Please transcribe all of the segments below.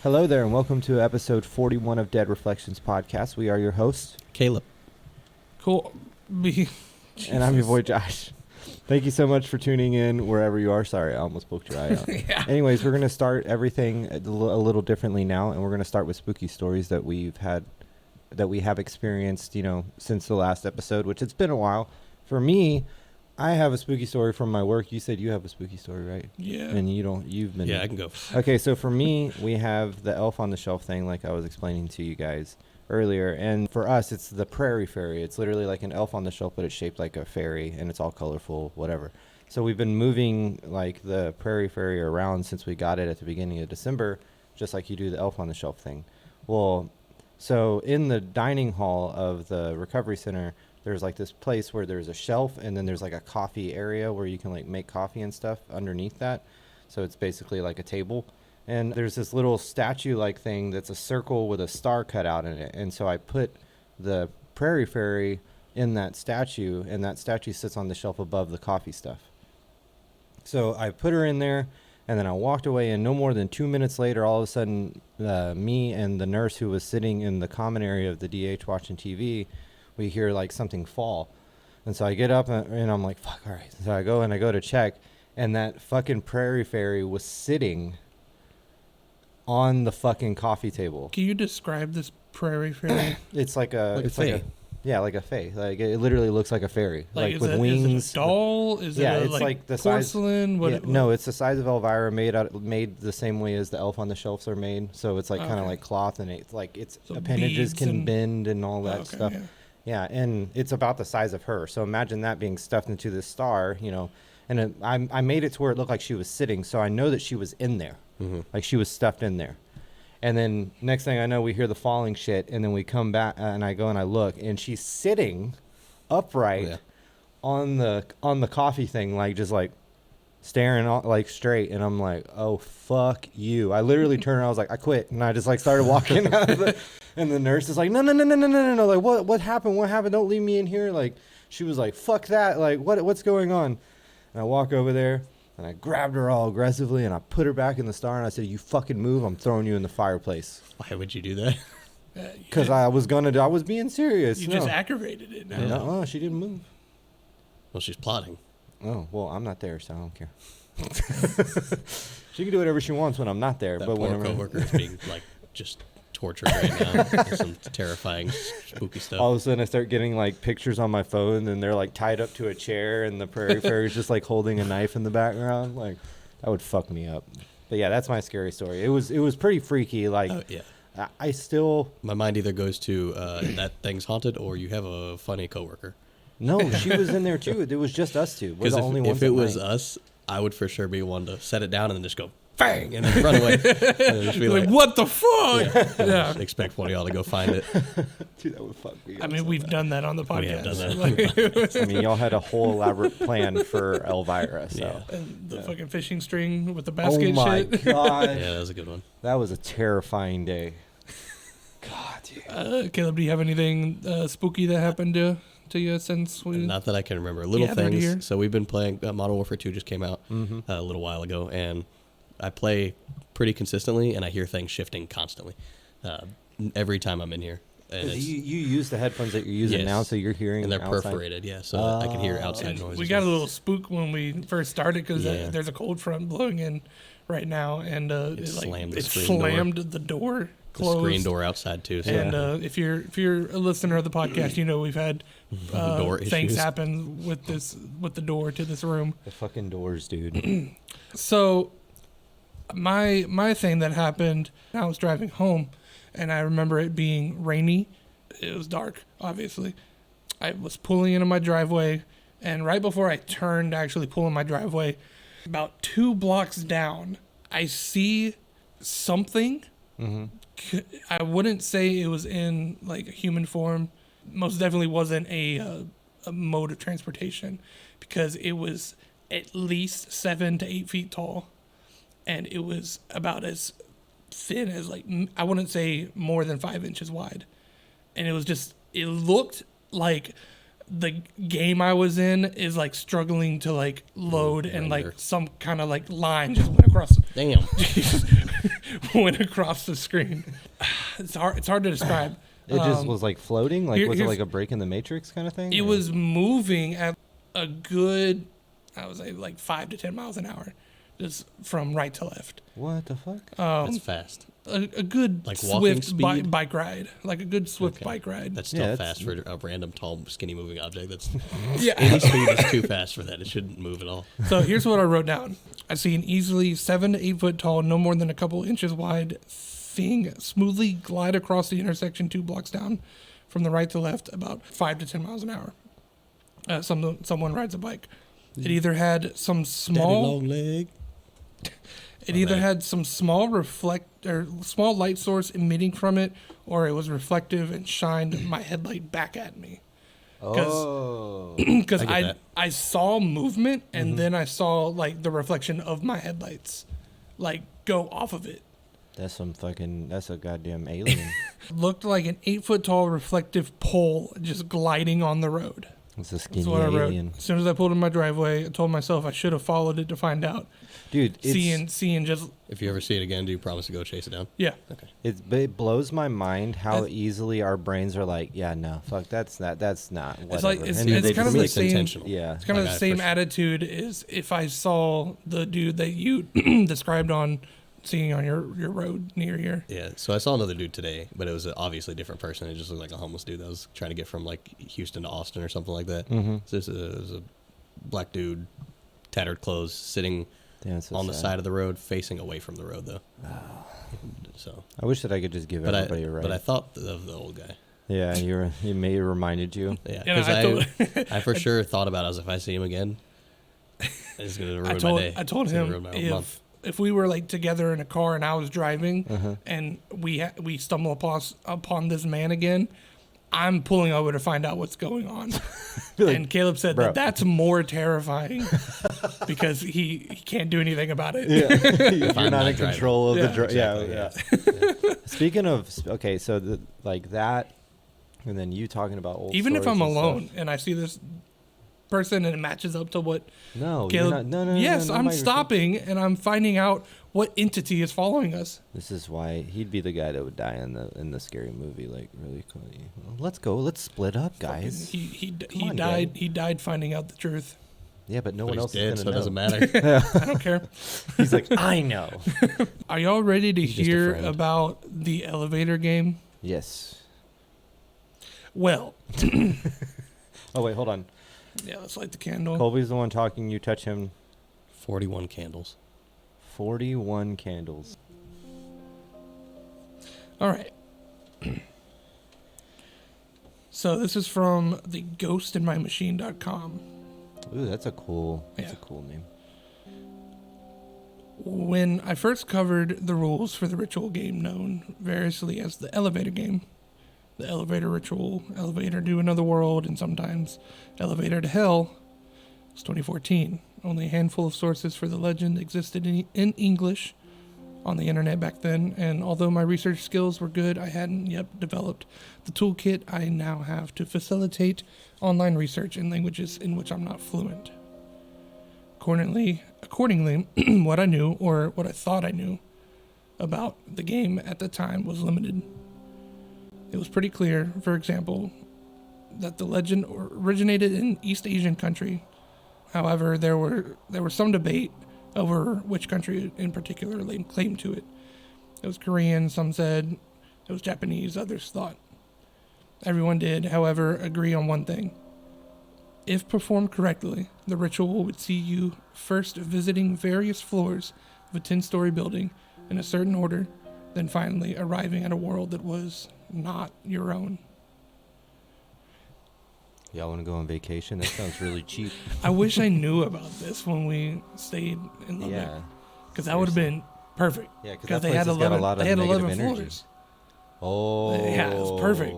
Hello there, and welcome to episode 41 of Dead Reflections Podcast. We are your hosts, Caleb. Cool. Me. and I'm your boy Josh. Thank you so much for tuning in wherever you are. Sorry, I almost poked your eye out. Yeah. Anyways, we're going to start everything a little differently now, and we're going to start with spooky stories that we have experienced, since the last episode, which it's been a while. For me, I have a spooky story from my work. You said you have a spooky story, right? Yeah. And you've been... Yeah, I can go. Okay, so for me, we have the elf on the shelf thing like I was explaining to you guys earlier. And for us, it's the prairie fairy. It's literally like an elf on the shelf, but it's shaped like a fairy, and it's all colorful, whatever. So we've been moving like the prairie fairy around since we got it at the beginning of December, just like you do the elf on the shelf thing. Well, so in the dining hall of the recovery center, there's like this place where there's a shelf, and then there's like a coffee area where you can like make coffee and stuff underneath that. So it's basically like a table. And there's this little statue like thing that's a circle with a star cut out in it. And so I put the prairie fairy in that statue, and that statue sits on the shelf above the coffee stuff. So I put her in there, and then I walked away, and no more than 2 minutes later, all of a sudden, me and the nurse who was sitting in the common area of the DH watching TV, we hear like something fall. And so I get up and I'm like, fuck, all right. So I go to check, and that fucking prairie fairy was sitting on the fucking coffee table. Can you describe this prairie fairy? It's like a... Like it's a fae. like a... Yeah, like a fae. Like it literally looks like a fairy. Like with is wings. Is it a doll? Is yeah, it it's like the porcelain? size. No, it's the size of Elvira, made the same way as the elf on the shelves are made. So it's like kind of like cloth, and it's like its So appendages can bend and all that okay, stuff. yeah. Yeah, and it's about the size of her. So imagine that being stuffed into this star, And I made it to where it looked like she was sitting, so I know that she was in there. Mm-hmm. Like she was stuffed in there. And then next thing I know, we hear the falling shit, and then we come back, and I go and I look, and she's sitting upright on the coffee thing, like just like staring like straight. And I'm like, oh fuck you! I literally turned around, I was like, I quit, and I just like started walking out of the. And the nurse is like, no, like what happened? What happened? Don't leave me in here. Like she was like, fuck that. Like what's going on? And I walk over there. And I grabbed her all aggressively, and I put her back in the star, and I said, you fucking move, I'm throwing you in the fireplace. Why would you do that? Because I was being serious. You just aggravated it now. No, she didn't move. Well, she's plotting. Oh, well, I'm not there, so I don't care. She can do whatever she wants when I'm not there. That but poor whenever coworker is being, like, just tortured right now. There's some terrifying, spooky stuff. all of a sudden I start getting like pictures on my phone, and they're like tied up to a chair, and the prairie fairy's just like holding a knife in the background. Like that would fuck me up. But yeah, that's my scary story. It was pretty freaky. Like I still... My mind either goes to that thing's haunted, or you have a funny coworker. No, she was in there too. It was just us two. We're Because the only ones if it at was night. us, I would for sure be one to set it down and then just go, bang, and then run away. And then just be Like, what the fuck? Yeah. Just expect one of y'all to go find it. Dude, that would fuck me up. I mean, we've done that on the podcast. We have done that. I mean, y'all had a whole elaborate plan for Elvira, so. Yeah. And the fucking fishing string with the basket Oh my shit. god. Yeah, that was a good one. That was a terrifying day. God, dude. Caleb, do you have anything spooky that happened to you since we... Not that I can remember. Little gathered things. here? So we've been playing Modern Warfare 2 just came out a little while ago, and I play pretty consistently, and I hear things shifting constantly every time I'm in here. And You use the headphones that you're using now, so you're hearing and they're outside. perforated, so I can hear outside noises. We got a little spook when we first started because Yeah. there's a cold front blowing in right now, and It slammed the screen slammed the door. closed. screen door outside too. So And if you're a listener of the podcast, you know we've had door things issues. happen with the door to this room. The fucking doors, dude. So my thing that happened, I was driving home, and I remember it being rainy. It was dark, obviously. I was pulling into my driveway, and right before I turned to actually pull in my driveway, about 2 blocks down, I see something. I wouldn't say it was in like a human form. Most definitely wasn't a mode of transportation, because it was at least 7 to 8 feet tall, and it was about as thin as, like, I wouldn't say more than 5 inches wide. And it looked like the game I was in is like struggling to like load, and like Render. some kind of like line just went across damn. went across the screen. It's hard to describe. It just was like floating. Like, was it here's- like a break in the Matrix kind of thing? It or- was moving at a good, I would say, like 5 to 10 miles an hour, just from right to left. What the fuck? That's fast. A good Like walking swift speed? bike ride, like a good swift Okay. bike ride. That's still Yeah, that's- fast for a random, tall, skinny moving object. That's Yeah. any speed is too fast for that. It shouldn't move at all. So here's what I wrote down. I see an easily 7 to 8 foot tall, no more than a couple inches wide thing smoothly glide across the intersection 2 blocks down from the right to left, about 5 to 10 miles an hour. Someone rides a bike. It either had some Daddy small, long leg. it either man. had some small small light source emitting from it, or it was reflective and shined my headlight back at me. Oh. Because I get that. I saw movement, and then I saw like the reflection of my headlights like go off of it. That's a goddamn alien. Looked like an 8 foot tall reflective pole just gliding on the road. It's a That's skinny what I wrote. alien. As soon as I pulled in my driveway, I told myself I should have followed it to find out. Dude, Seeing just, If you ever see it again, do you promise to go chase it down? yeah. Okay. it blows my mind how That's- easily our brains are like, yeah, no, fuck, that's not, whatever. It's like, it's And then they kind of just the make- it's same. intentional. Yeah. It's kind of Like the I same for- attitude as if I saw the dude that you described on seeing on your road near here. Yeah, so I saw another dude today, but it was obviously a different person. It just looked like a homeless dude that was trying to get from like Houston to Austin or something like that. Mm-hmm. So this is a black dude, tattered clothes, sitting Damn, it's so on the sad. side of the road, facing away from the road though. So, I wish that I could just give but everybody a ride. but I thought of the old guy. Yeah, you may have reminded you. Yeah, And because I for sure thought about it as if I see him again, it's gonna ruin my day. I told It's gonna him ruin my month. if we were like together in a car and I was driving Uh-huh. and we stumble upon this man again, I'm pulling over to find out what's going on. And Caleb said "Bro." that's more terrifying because he can't do anything about it. You're I'm not not in driving. control of Yeah, the exactly, yeah. Speaking of, okay, so like that, and then you talking about old Even if stories I'm and stuff. alone and I see this person and it matches up to what No, Caleb. you're not, no. Yes, no, I'm Mike, stopping and I'm finding out what entity is following us. This is why he'd be the guy that would die in the scary movie, like really cool. Well, let's go. Let's split up, guys. He Come on, died. Dad. He died finding out the truth. Yeah, but no But one he's else dead, is so gonna it doesn't know. matter. I don't care. He's like, I know. Are y'all ready to He's just a hear friend. about the elevator game? Yes. Well, Oh wait, hold on. yeah, let's light the candle. Colby's the one talking. You touch him. 41 candles. 41 candles. All right. So this is from the ghostinmymachine.com. Ooh, that's a cool Yeah. name. When I first covered the rules for the ritual game known variously as the elevator game, the elevator ritual, elevator to another world, and sometimes elevator to hell, it was 2014. Only a handful of sources for the legend existed in English on the internet back then, and although my research skills were good, I hadn't yet developed the toolkit I now have to facilitate online research in languages in which I'm not fluent. Accordingly, what I knew, or what I thought I knew, about the game at the time was limited. It was pretty clear, for example, that the legend originated in East Asian country. However, there was some debate over which country in particular laid claim to it. It was Korean, some said It was Japanese, others thought. Everyone did, however, agree on one thing. If performed correctly, the ritual would see you first visiting various floors of a 10-story building in a certain order, then finally arriving at a world that was not your own. Y'all want to go on vacation? That sounds really cheap. I wish I knew about this when we stayed in Lubbock. Yeah. Because that would have been perfect. Yeah, Because that they place had has 11, got a lot of they had negative 11 energy. floors. Oh. Yeah, it was perfect.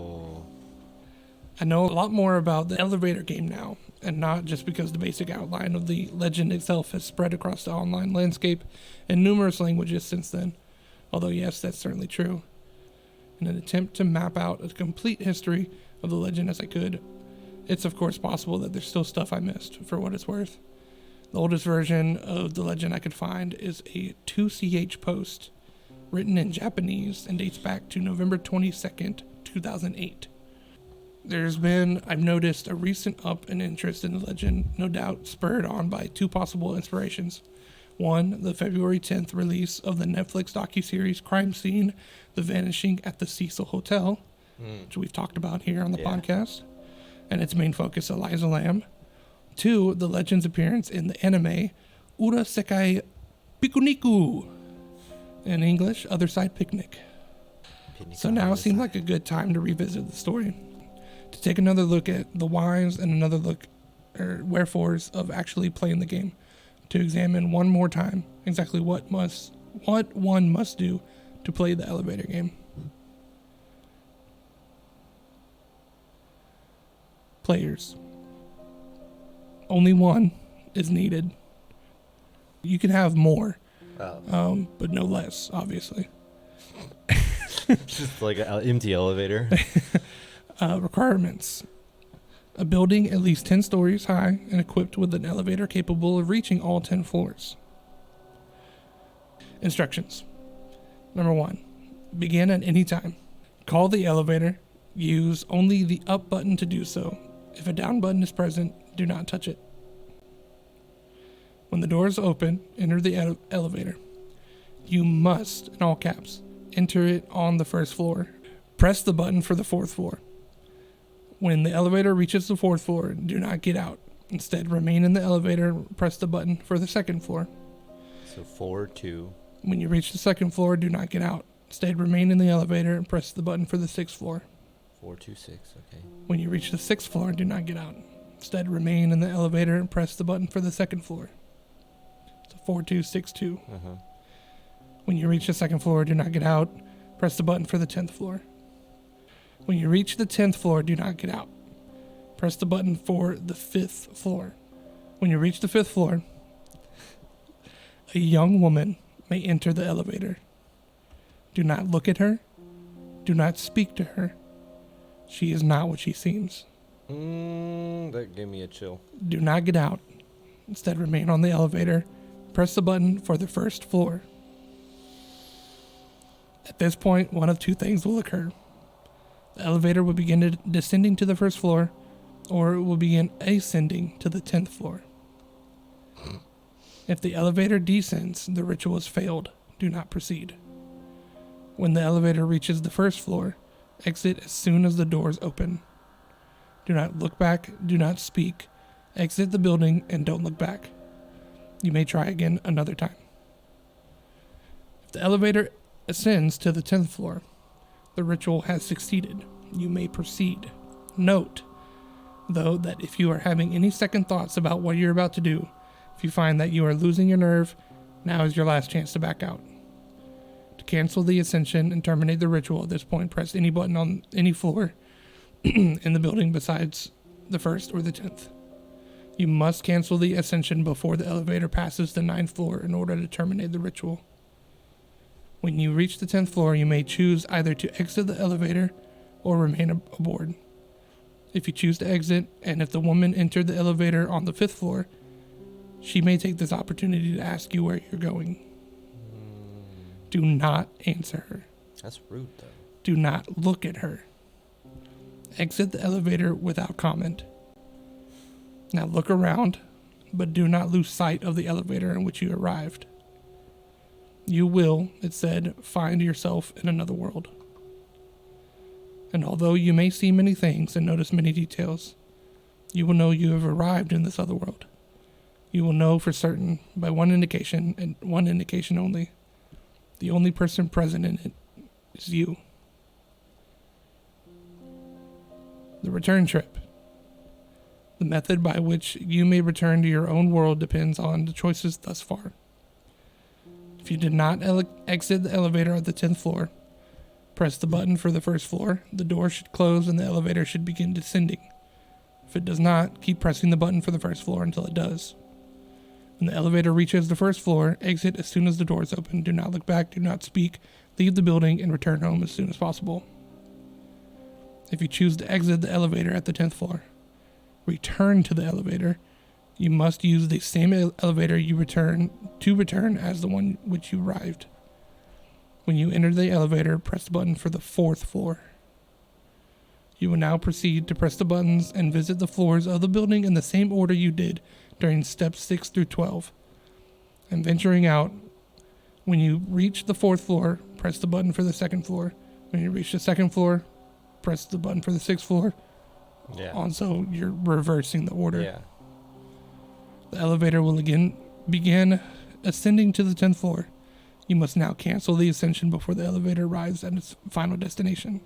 I know a lot more about the elevator game now, and not just because the basic outline of the legend itself has spread across the online landscape in numerous languages since then. Although, yes, that's certainly true. In an attempt to map out a complete history of the legend as I could, it's of course possible that there's still stuff I missed, for what it's worth. The oldest version of the legend I could find is a 2CH post written in Japanese and dates back to November 22nd, 2008. I've noticed a recent up in interest in the legend, no doubt spurred on by two possible inspirations. One, the February 10th release of the Netflix docuseries crime scene, The Vanishing at the Cecil Hotel, which we've talked about here on the podcast, and its main focus, Eliza Lamb. Two, the legend's appearance in the anime Ura Sekai Pikuniku, in English, Other Side Picnic. So now seemed like a good time to revisit the story, to take another look at the whys and another look or wherefores of actually playing the game, to examine one more time exactly what one must do to play the elevator game. Players. Only one is needed. You can have more, but no less, obviously. Just like an empty elevator. Requirements. A building at least 10 stories high and equipped with an elevator capable of reaching all 10 floors. Instructions. Number 1. Begin at any time. Call the elevator. Use only the up button to do so. If a down button is present, do not touch it. When the doors open, enter the elevator. You must, in all caps, enter it on the first floor. Press the button for the fourth floor. When the elevator reaches the fourth floor, do not get out. Instead, remain in the elevator and press the button for the second floor. So 4, 2. When you reach the second floor, do not get out. Instead, remain in the elevator and press the button for the sixth floor. 4, 2, 6. Okay. When you reach the sixth floor, do not get out. Instead, remain in the elevator and press the button for the second floor. So 4, 2, 6, 2. When you reach the second floor, do not get out. Press the button for the 10th floor. When you reach the 10th floor, do not get out. Press the button for the 5th floor. When you reach the 5th floor, a young woman may enter the elevator. Do not look at her. Do not speak to her. She is not what she seems. That gave me a chill. Do not get out. Instead, remain on the elevator. Press the button for the first floor. At this point, one of two things will occur. The elevator will begin descending to the first floor, or it will begin ascending to the 10th floor. If the elevator descends, the ritual has failed. Do not proceed. When the elevator reaches the first floor, exit as soon as the doors open. Do not look back, do not speak. Exit the building and don't look back. You may try again another time. If the elevator ascends to the 10th floor, the ritual has succeeded. You may proceed. Note, though, that if you are having any second thoughts about what you're about to do, if you find that you are losing your nerve, now is your last chance to back out. To cancel the ascension and terminate the ritual at this point, press any button on any floor in the building besides the 1st or the 10th. You must cancel the ascension before the elevator passes the 9th floor in order to terminate the ritual. When you reach the 10th floor, you may choose either to exit the elevator or remain aboard. If you choose to exit, and if the woman entered the elevator on the 5th floor, she may take this opportunity to ask you where you're going. Do not answer her. That's rude, though. Do not look at her. Exit the elevator without comment. Now look around, but do not lose sight of the elevator in which you arrived. You will, it said, find yourself in another world. And although you may see many things and notice many details, you will know you have arrived in this other world. You will know for certain by one indication and one indication only. The only person present in it is you. The return trip. The method by which you may return to your own world depends on the choices thus far. If you did not exit the elevator at the 10th floor, press the button for the first floor. The door should close and the elevator should begin descending. If it does not, keep pressing the button for the first floor until it does. When the elevator reaches the first floor, exit as soon as the doors open. Do not look back, do not speak, leave the building, and return home as soon as possible. If you choose to exit the elevator at the 10th floor, return to the elevator. You must use the same elevator you return as the one which you arrived. When you enter the elevator, press the button for the 4th floor. You will now proceed to press the buttons and visit the floors of the building in the same order you did during steps 6 through 12. And venturing out, when you reach the 4th floor, press the button for the 2nd floor. When you reach the 2nd floor, press the button for the 6th floor. Yeah. Also, you're reversing the order. Yeah. The elevator will again begin ascending to the 10th floor. You must now cancel the ascension before the elevator arrives at its final destination.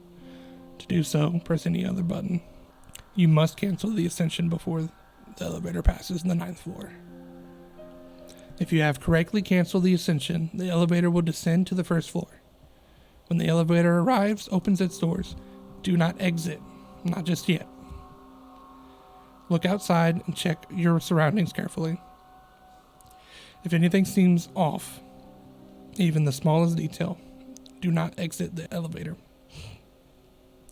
To do so, press any other button. You must cancel the ascension before the elevator passes the 9th floor. If you have correctly canceled the ascension, the elevator will descend to the 1st floor. When the elevator opens its doors, do not exit, not just yet. Look outside and check your surroundings carefully. If anything seems off, even the smallest detail, do not exit the elevator.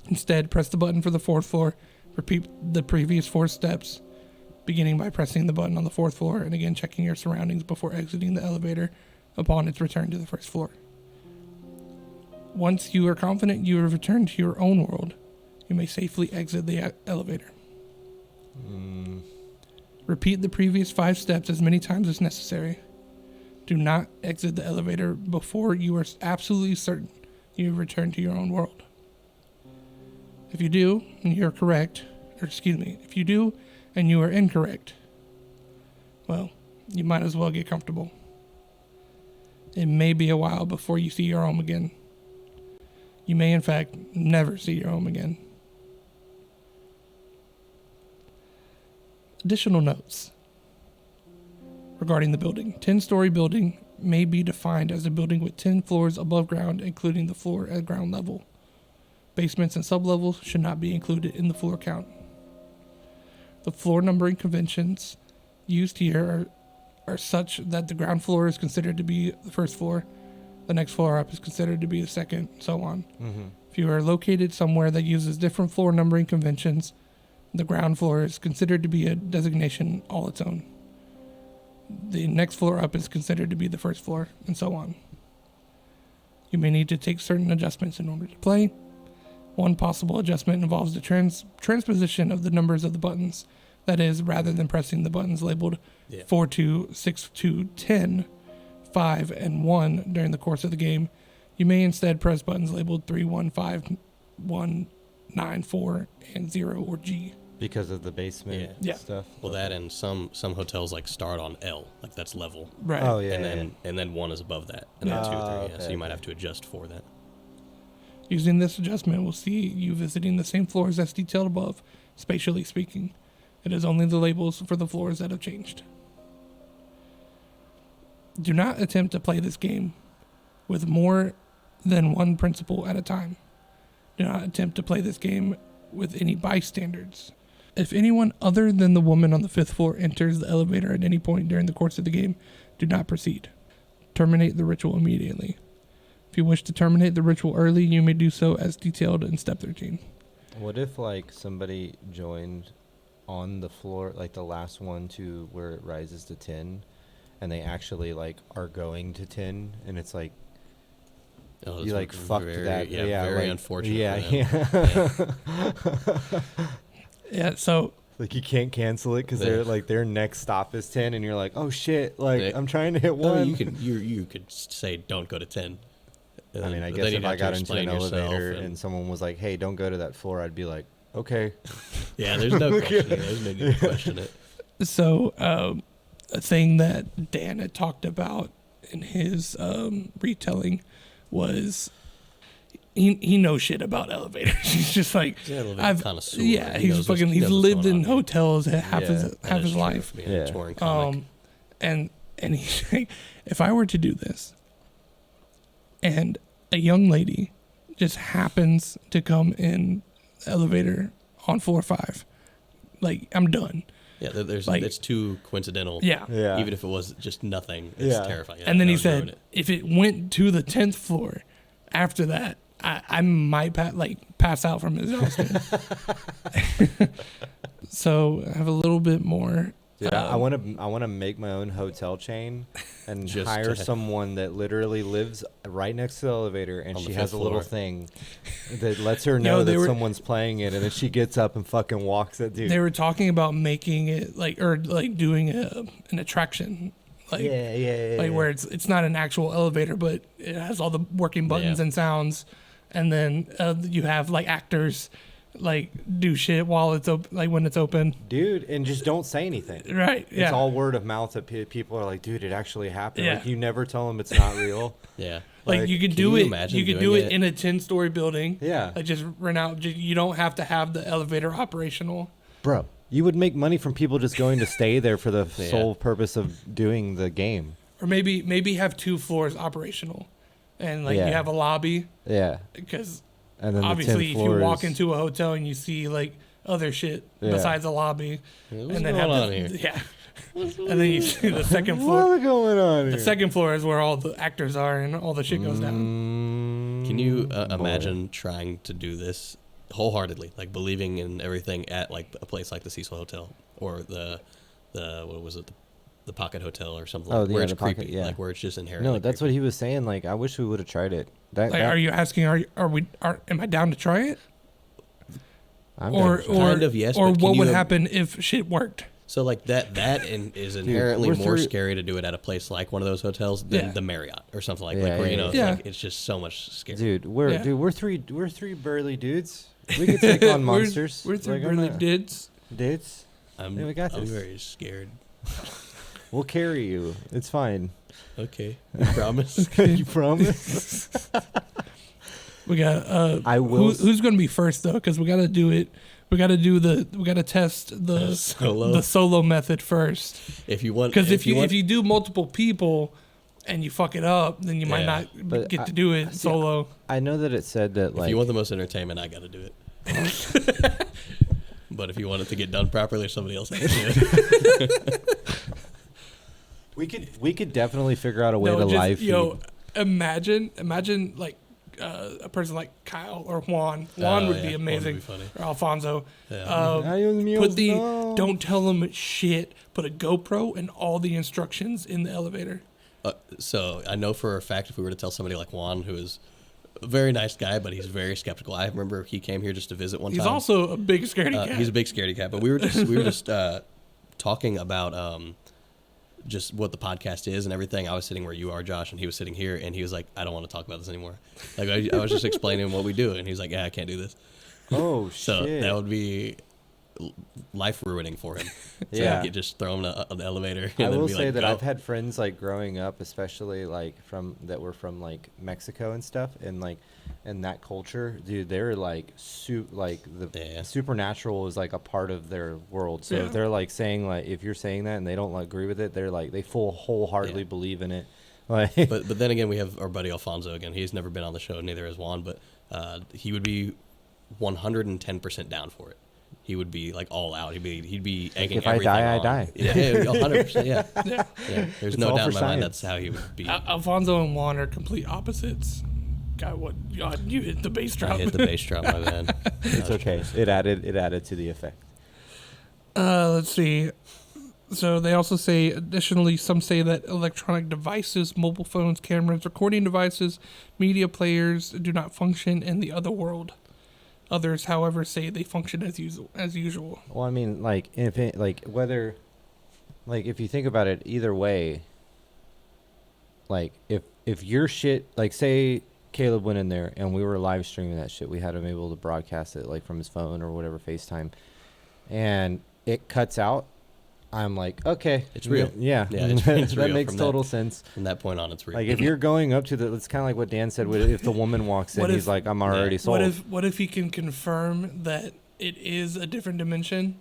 Instead, press the button for the 4th floor. Repeat the previous 4 steps, beginning by pressing the button on the 4th floor and again checking your surroundings before exiting the elevator upon its return to the 1st floor. Once you are confident you have returned to your own world, you may safely exit the elevator. Repeat the previous 5 steps as many times as necessary. Do not exit the elevator before you are absolutely certain you have returned to your own world. If you do, and you are correct, if you do and you are incorrect, well, you might as well get comfortable. It may be a while before you see your home again. You may, in fact, never see your home again. Additional notes regarding the building. 10-story building may be defined as a building with 10 floors above ground, including the floor at ground level. Basements and sublevels should not be included in the floor count. The floor numbering conventions used here are such that the ground floor is considered to be the 1st floor, the next floor up is considered to be the 2nd, and so on. If you are located somewhere that uses different floor numbering conventions, the ground floor is considered to be a designation all its own. The next floor up is considered to be the 1st floor, and so on. You may need to take certain adjustments in order to play. One possible adjustment involves the transposition of the numbers of the buttons. That is, rather than pressing the buttons labeled 4, 2, 6, 2, 10, 5, and 1 during the course of the game, you may instead press buttons labeled 3, 1, 5, 1, 9, 4, and 0 or G. Because of the basement stuff. Well, that and some hotels like start on L, like that's level. Right. Oh yeah. And then 1 is above that, and then 2, 3. Okay, So you might have to adjust for that. Using this adjustment will see you visiting the same floors as detailed above, spatially speaking. It is only the labels for the floors that have changed. Do not attempt to play this game with more than one principal at a time. Do not attempt to play this game with any bystanders. If anyone other than the woman on the 5th floor enters the elevator at any point during the course of the game, do not proceed. Terminate the ritual immediately. If you wish to terminate the ritual early, you may do so as detailed in step 13. What if like somebody joined on the floor, like the last one to where it rises to 10, and they actually like are going to 10, and it's like you like fucked that. Yeah, very like, unfortunate. Yeah, so like you can't cancel it because they're like their next stop is 10, and you're like, oh shit, like I'm trying to hit 1. You could say don't go to 10. And I mean, I but guess then if you'd I have to got into explain an yourself elevator and someone was like, "Hey, don't go to that floor," I'd be like, "Okay." yeah, there's no question. There's no need to question it. So, a thing that Dan had talked about in his retelling was he knows shit about elevators. He's just like, He's an elevator I've connoisseur. yeah, He he's knows what's- fucking he he's knows what's lived going in on here. hotels half Yeah, his That half is his true, life. being Yeah. a touring comic. And he's like, if I were to do this, and a young lady just happens to come in the elevator on floor 5, like I'm done. Yeah, there's Like- it's too coincidental. Yeah. Yeah. Even if it was just nothing, it's Yeah. terrifying. And then that he would ruin said, it. if it went to the 10th floor, after that, I might pass out from exhaustion. So I have a little bit more. Dude, I want to make my own hotel chain and Just hire to- someone that literally lives right next to the elevator, and On the she has fifth a little floor. thing that lets her know they that were- someone's playing it, and then she gets up and fucking walks it, dude. They were talking about making it like doing an attraction, like yeah. where it's not an actual elevator, but it has all the working buttons Yeah. and sounds, and then you have like actors like do shit while it's open, like when it's open. Dude, and just don't say anything. Right? Yeah. It's all word of mouth that people are like, dude, it actually happened. Yeah. Like, you never tell them it's not real. Yeah. like you could can do you it. imagine You could doing do it it? in a 10-story building. Yeah. Like just rent out. You don't have to have the elevator operational. Bro, you would make money from people just going to stay there for the Yeah. sole purpose of doing the game. Or maybe have 2 floors operational, and like Yeah. you have a lobby, Yeah. because And then obviously the 10th if you floor walk is- into a hotel and you see like other shit Yeah. besides a lobby, What's and then going have on the, here? yeah, and then you see the second floor. What's going on here? The second floor is where all the actors are and all the shit goes down. Can you Boy. imagine trying to do this wholeheartedly, like believing in everything at like a place like the Cecil Hotel or the what was it, the Pocket Hotel or something, Oh, like, where yeah, it's the Pocket, creepy, yeah. like where it's just inherently. No, that's what he was saying. Like, I wish we would have tried it. That, Like, that- are you asking? Am I down to try it? I'm Or down for Kind of, yes, Or but can what would you- happen if shit worked? So like is inherently we're more through- scary to do it at a place like one of those hotels than Yeah. the Marriott or something like Yeah, where yeah, you know yeah. like, it's just so much scarier. Dude, Yeah. we're three burly dudes. We could take on monsters. We're through Like, I'm really not- dudes. dudes. I'm, Yeah, we got I'm this. very scared. We'll carry you. It's fine. Okay, you promise. You promise? We got. I will. Who's going to be first though? Because we got to do it. We got to test the Solo. the solo method first. If you want, Because if want, you do multiple people and you fuck it up, then you might Yeah. not But get to do it see, solo. I know that it said that if like you want the most entertainment, I got to do it. But if you want it to get done properly, somebody else has to do it. we could definitely figure out a way to just, live feed. imagine like a person like Kyle or Juan. Juan would yeah, be Juan would amazing. be funny. Or Alfonso. Yeah. Don't tell them shit. Put a GoPro and all the instructions in the elevator. So I know for a fact if we were to tell somebody like Juan, who is a very nice guy, but he's very skeptical. I remember he came here just to visit one He's time. also a big scaredy cat. He's a big scaredy cat, but we were just talking about just what the podcast is and everything. I was sitting where you are, Josh, and he was sitting here, and he was like, "I don't want to talk about this anymore." Like I was just explaining what we do, and he's like, "Yeah, I can't do this." Oh So shit! that would be life ruining for him. So Yeah. he could just throw him in the elevator. I And then will be say like, that "Go." I've had friends like growing up, especially like that were from like Mexico and stuff, and like in that culture, dude, they're like Yeah. supernatural is like a part of their world. So Yeah. if they're like saying like if you're saying that and they don't like agree with it, they're like they wholeheartedly Yeah. believe in it. Like, But then again, we have our buddy Alfonso again. He's never been on the show, neither has Juan, but he would be 110% down for it. He would be like all out. He'd be egging if I everything die, I on. die. Yeah, 100%. Yeah. Yeah. Yeah. There's It's no all doubt in for my mind science. that's how he would be. Alfonso and Juan are complete opposites. God, you hit the bass I drop. hit the bass drop, my man. it's okay. It added to the effect. Let's see. So they also say, additionally, some say that electronic devices, mobile phones, cameras, recording devices, media players do not function in the other world. Others, however, say they function as usual. Well, I mean, like if it, like whether, like if you think about it, either way. Like if your shit, like say Caleb went in there and we were live streaming that shit. We had him able to broadcast it like from his phone or whatever, FaceTime, and it cuts out. I'm like, okay, It's real. Yeah, It's that real makes from total sense. From that point on, it's real. Like if you're going up to the, it's kind of like what Dan said. If the woman walks in, What if- he's like, I'm already sold. What if he can confirm that it is a different dimension,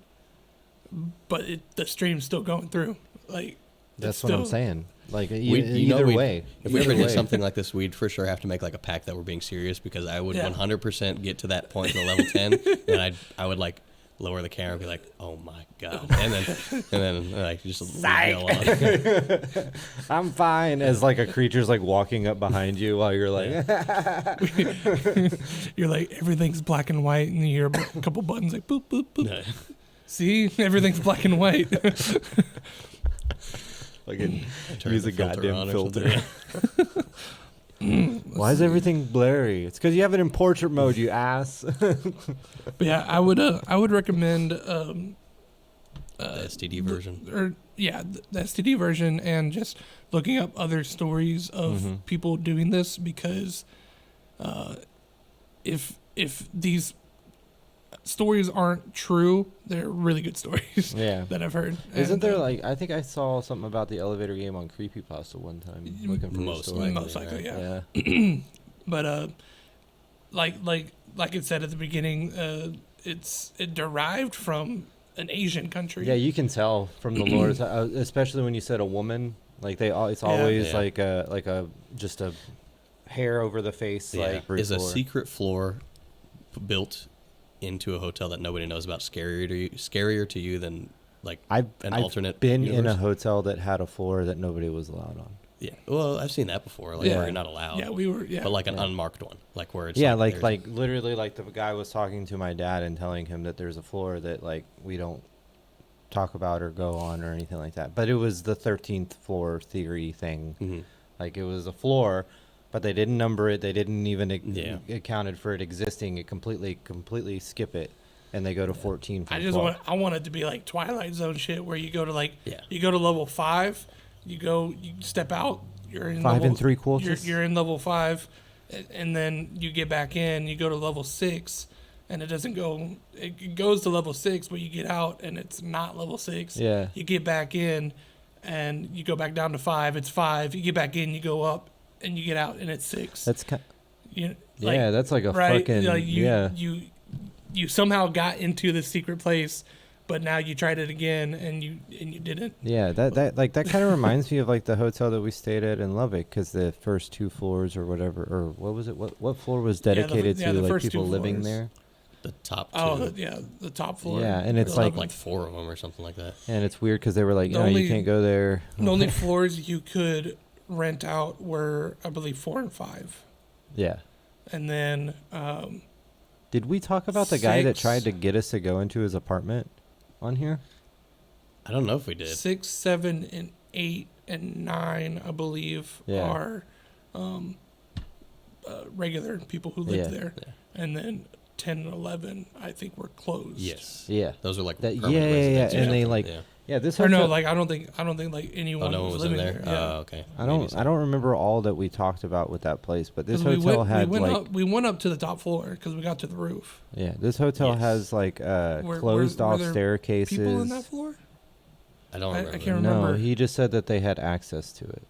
but the stream's still going through? Like That's it's what I'm still- saying. Like You know either we'd- way, If we ever either did way. something like this, we'd for sure have to make like a pact that we're being serious, because I would Yeah. 100% get to that point in the level 10, and I would like lower the camera and be like, oh my god, and then like just leave it alone. I'm fine. As like a creature's like walking up behind you while you're like, You're like everything's black and white, and you hear a couple buttons like boop boop boop. No. See, everything's black and white. like it, Turn use the a filter goddamn on or filter. something. Why is everything blurry? It's because you have it in portrait mode, you ass. But yeah, I would recommend The STD version. or yeah, the STD version, and just looking up other stories of people doing this, because if these stories aren't true, they're really good stories Yeah. that I've heard. Isn't And, there like I think I saw something about the elevator game on Creepypasta one time looking for Most the story. most likely, yeah. Yeah. But like it said at the beginning, it derived from an Asian country. Yeah, you can tell from the lore, especially when you said a woman. Like it's always Yeah. like a just a hair over the face. Yeah. Like Is a floor. secret floor built into a hotel that nobody knows about scarier to you than like I've alternate been in a universe? hotel that had a floor that nobody was allowed on. Yeah, well, I've seen that before, like Yeah. where you're not allowed. Yeah, we were. Yeah, But like an Yeah. unmarked one, like where it's Yeah, there's- like literally, like the guy was talking to my dad and telling him that there's a floor that like we don't talk about or go on or anything like that. But it was the 13th floor theory thing. Mhm. Like it was a floor, but they didn't number it. They didn't even Yeah. accounted for it existing. It completely skip it, and they go to 14. From I just 12. I want it to be like Twilight Zone shit, where you go to Yeah. you go to level 5, you step out, you're in 5 level, and 3/4. You're in level 5, and then you get back in, you go to level 6, and it doesn't go. It goes to level 6, but you get out and it's not level 6. Yeah. You get back in, and you go back down to 5. It's 5. You get back in, you go up, and you get out, and it's 6. That's You, yeah, that's like a right? fucking Like yeah. You somehow got into the secret place, but now you tried it again and you didn't. Yeah, that kind of reminds me of like the hotel that we stayed at in Lubbock, because the first 2 floors or whatever, or what was it? What floor was dedicated the to like first 2 people living floors. there? the top two. Oh the top floor. Yeah, and it's There's like- like 4 of them or something like that. And it's weird because they were like, The no, only- you can't go there. the only floors you could rent out were, I believe, 4 and 5, Yeah. and then Did we talk about the guy that 6. tried to get us to go into his apartment on here? I don't know if we did. 6, 7, and 8 and 9, I believe, Yeah. are regular people who live Yeah. there, and then 10 and 11, I think, were closed. Yes. Yeah. Those are like That- permanent yeah, yeah, yeah, residents or and they, something. like, Yeah. Yeah, this Or hotel. no, like I don't think like Oh, anyone no one was was in living there. there. Yeah. Okay. I Maybe don't. so. I don't remember all that we talked about with that place, but this 'Cause hotel had we went like up, we went up to the top floor because we got to the roof. yeah. This hotel Yes. has like Were closed off there staircases. People in that floor? I don't I remember. can't No, remember. he just said that they had access to it.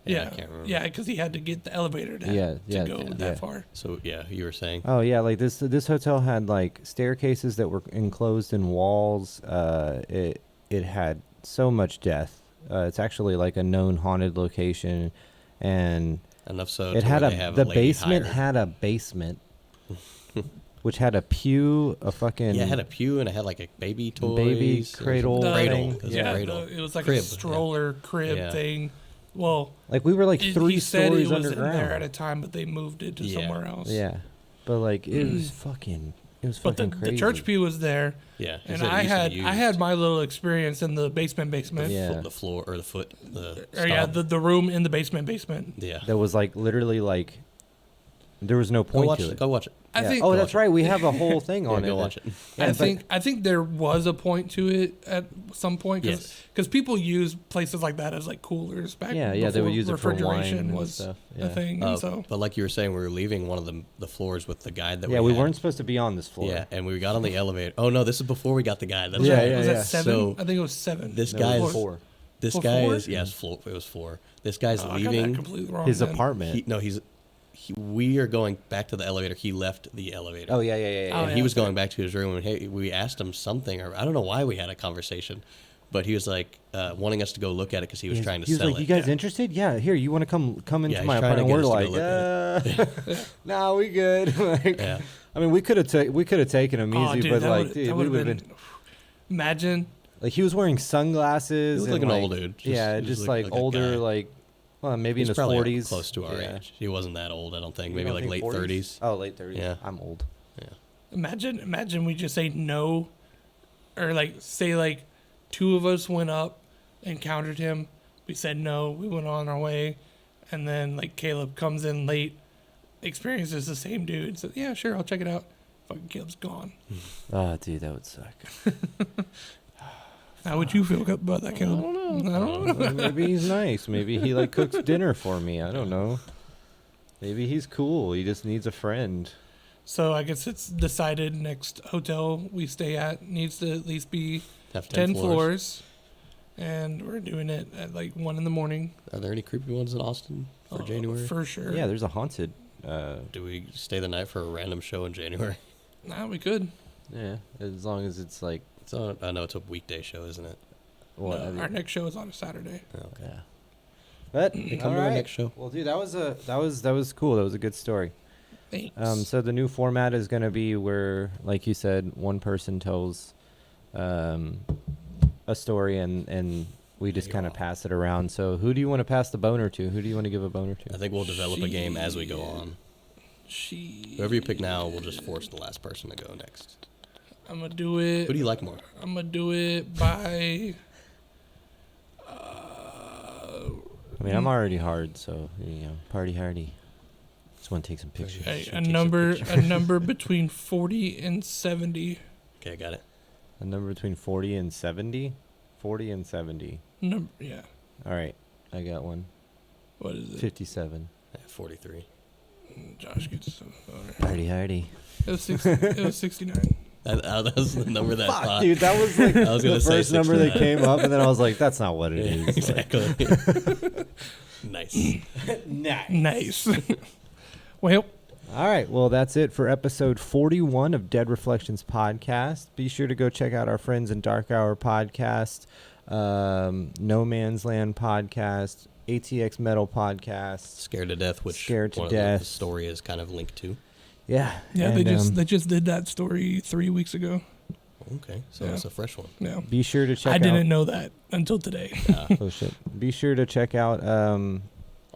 Yeah, I Yeah, can't remember. yeah, because he had to get the elevator to, Yeah, yeah, go yeah. that far. So yeah, you were saying. Oh yeah, like this hotel had like staircases that were enclosed in walls. It had so much death. It's actually like a known haunted location, and Enough so it to had where they have the lady basement hired. had a basement, which had a pew, a fucking Yeah, it had a pew and it had like a baby toy, cradle cradle. thing. It was a Yeah, cradle. it was like Crib, a stroller crib Yeah. thing. Well, like we were like it- 3 he said stories it was underground. in there at a time, but they moved it to Yeah. somewhere else. Yeah, but like it was fucking But the crazy. church pew was there, Yeah, he and said it I used to had be I used. had my little experience in the basement. Yeah. the floor or the foot. The Or yeah, stomp. the room in the basement. yeah. that was like literally like There was no Go point watch to it. it. Go watch it. I Yeah. think. Oh, that's right. We have a whole thing Yeah, on it. go watch it. Yeah, but- I think there was a point to it at some point because Yes. people use places like that as like coolers back. Yeah, they before would use it for wine refrigeration and was stuff. a Yeah. thing. And so But like you were saying, we were leaving one of the floors with the guide that Yeah, we we had. weren't supposed to be on this floor. Yeah, and we got on the elevator. Oh no, this is before we got the guide. That's Yeah, right. yeah, was yeah. that 7? So, I think it was 7. This No, guy it was is 4. This For guy 4? is yes, it was 4. This guy's Oh, I got that leaving. completely wrong. His then. apartment. We are going back to the elevator. He left the elevator. Oh yeah, yeah, yeah. Oh, yeah. And yeah, he was that's going back to his room, and hey, we asked him something, or I don't know why we had a conversation, but he was like wanting us to go look at it because he was trying to He was sell like, it. "You guys Yeah. interested? Yeah, here. You want to come into Yeah, my he's trying to apartment?" We're get us like, to go "Nah, we good." Like, Yeah. I mean, we could have taken him Oh, easy, dude, but that like, would dude, that we would would have have been. been. Imagine. Like he was wearing sunglasses. He looked and, like an old dude. Yeah, Just just looked like like a older, guy. like well, maybe He's in his probably 40s, close to our Yeah. age. He wasn't that old, I don't think. You Maybe don't like think late 40s? 30s. Oh, late 30s. Yeah. I'm old. Imagine we just say no, or like say like 2 of us went up, encountered him. We said no. We went on our way, and then like Caleb comes in late, experiences the same dude. Says, "Yeah, sure, I'll check it out." Fucking Caleb's gone. Oh, dude, that would suck. How would you feel about that, Caleb? I don't know. Well, maybe he's nice. Maybe he like cooks dinner for me. I don't know. Maybe he's cool. He just needs a friend. So I guess it's decided next hotel we stay at needs to at least be Have 10 floors. And we're doing it at like 1 in the morning. Are there any creepy ones in Austin for January? For sure. Yeah, there's a haunted. Do we stay the night for a random show in January? Nah, we could. Yeah, as long as it's like. So I know it's a weekday show, isn't it? Well, No, I mean- our next show is on a Saturday. Oh, okay. Yeah. But Come all to our right. next show. Well, dude, that was cool. That was a good story. Thanks. So the new format is going to be where, like you said, one person tells a story and we just kind of pass it around. So who do you want to pass the boner to? Who do you want to give a boner to? I think we'll develop a game as we go on. Whoever you pick now, we'll just force the last person to go next. I'm gonna do it. Who do you like more? I'm gonna do it by. I mean, I'm already hard, so party hardy. Just want to take some pictures. Hey, Should a take some number pictures. a number between 40 and 70. Okay, got it. A number between 40 and 70. 40 and 70. Yeah. All right, I got one. What is it? 57. 43. Josh gets. Alright. Party hardy. It was 60, it was 69. That was the number that Fuck, dude, that was like I was the gonna say first number that 69. came up, and then I was like, that's not what it Yeah, is. exactly. Nice. Nice. Well, All right, well, that's it for episode 41 of Dead Reflections Podcast. Be sure to go check out our friends in Dark Hour Podcast, No Man's Land Podcast, ATX Metal Podcast. Scared to Death, which Scared to one Death. Of the story is kind of linked to. Yeah. yeah, and, they just did that story 3 weeks ago. Okay, so Yeah. it's a fresh one. Yeah. be sure to check I out. didn't know that until today. Oh, shit. Be sure to check out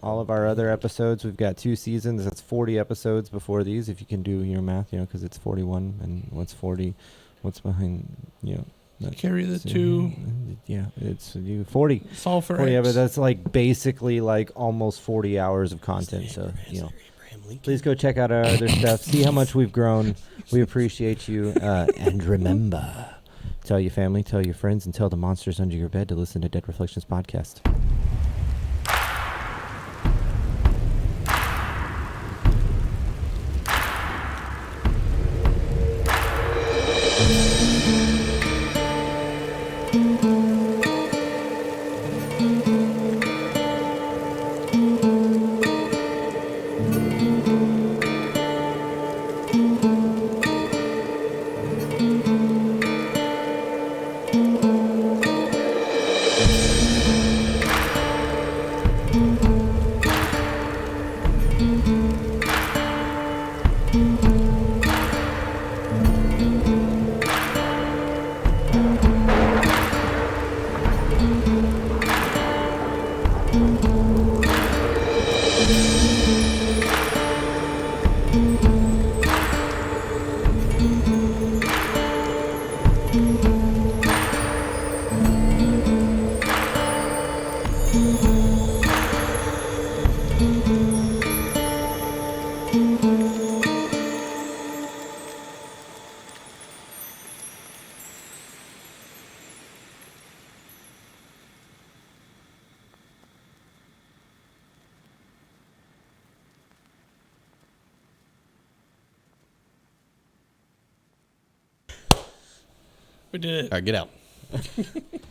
all of our other episodes. We've got 2 seasons. That's 40 episodes before these, if you can do your math, because it's 41. And what's 40? What's behind, that's Carry the 2. Yeah, it's 40. Solve for 40, yeah, X. but that's like basically like almost 40 hours of content. So, Abraham Lincoln. please go check out our other stuff. See how much we've grown. We appreciate you. And remember, tell your family, tell your friends, and tell the monsters under your bed to listen to Dead Reflections Podcast. We did it. All right, get out.